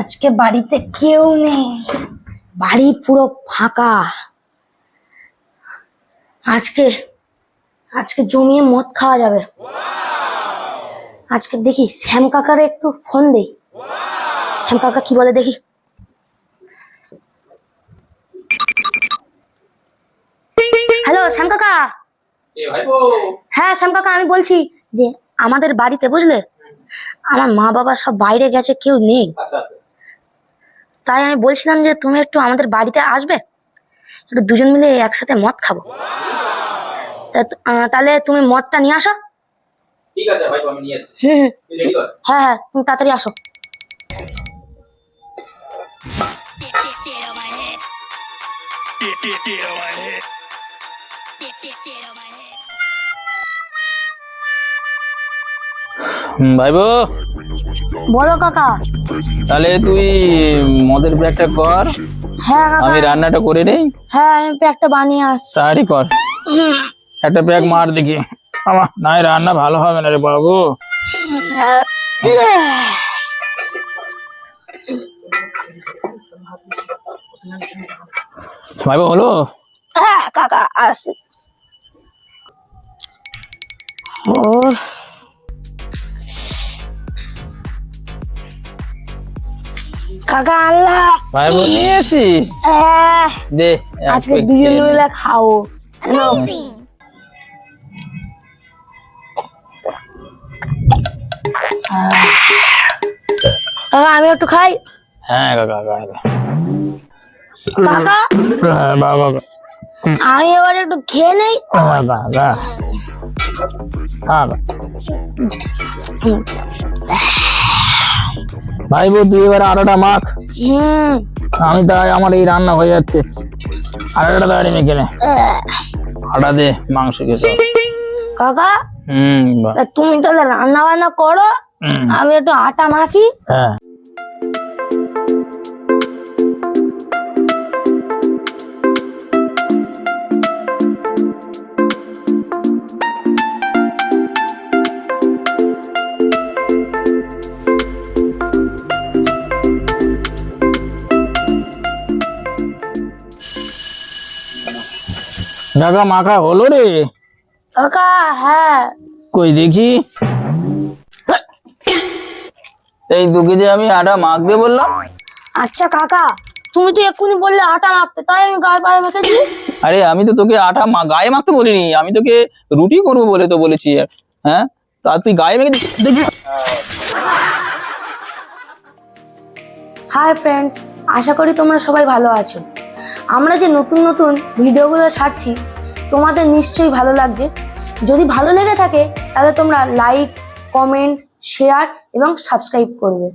আজকে বাড়িতে কেউ নেই, বাড়ি পুরো ফাঁকা। আজকে আজকে জমিয়ে মদ খাওয়া যাবে। আজকে দেখি শ্যাম কাকারে একটু ফোন দেই। শ্যাম কাকা কি বলে দেখি। হ্যালো শ্যাম কাকা। হ্যাঁ শ্যাম কাকা, আমি বলছি যে আমাদের বাড়িতে বুঝলে আমার মা বাবা সব বাইরে গেছে, কেউ নেই। তাই আমি বলছিলাম যে তুমি একটু আমাদের বাড়িতে আসবে, একটু দুজন মিলে একসাথে মদ খাবো। তাহলে তুমি মদটা নিয়ে আসো। ঠিক আছে ভাই, আমি নিয়ে যাচ্ছি। তুই রেডি কর। হ্যাঁ, তুমি তাড়াতাড়ি আসো। ভাইবো, বলো কাকা। তাহলে তুই মদের প্যাকটা কর, হ্যাঁ কাকা। আমি রান্নাটা করে নেই। হ্যাঁ, আমি প্যাকটা বানিয়ে আসছি। তাড়াতাড়ি কর, একটা প্যাক মার দেখি। আমার নাই রান্না ভালো হবে না রে বাবু। ভাইবো হলো? হ্যাঁ কাকা, আসি। ও কাকা আল্লাহ। ভাইবো নিয়েছি, দে আজকে দুজন মিলে খাও। কাকা আমি একটু খাই। হ্যাঁ কাকা কাকা বাবা, আমি এবার একটু খেয়ে নেই। ভাইবো তুই এবার আটাটা মাখ। আমি তাই, আমার এই রান্না হয়ে যাচ্ছে। আটাটা দাঁড়ি মেখে নে, আটা দে মাংস খেতে। কাকা তুমি তাহলে রান্না বান্না করো, আমি একটু আটা মাখি। হ্যাঁ ঢাকা মাখা হলো রে কাকা। হ্যাঁ কই দেখি। এই তোকে যে আমি আটা মাখতে বললাম। আচ্ছা কাকা, তুমি তো এক্ষুনি বললে আটা মাখতে, তাই আমি গায়ে পায়ে মেখেছি। আরে আমি তো তোকে আটা গায়ে মাখতে বলিনি, আমি তোকে রুটি করবো বলে তো বলেছি। হ্যাঁ, তা তুই গায়ে মেখে দেখি। হাই ফ্রেন্ডস, আশা করি তোমরা সবাই ভালো আছো। আমরা যে নতুন নতুন ভিডিওগুলো ছাড়ছি তোমাদের নিশ্চয়ই ভালো লাগছে। যদি ভালো লেগে থাকে তাহলে তোমরা লাইক, কমেন্ট, শেয়ার এবং সাবস্ক্রাইব করবে।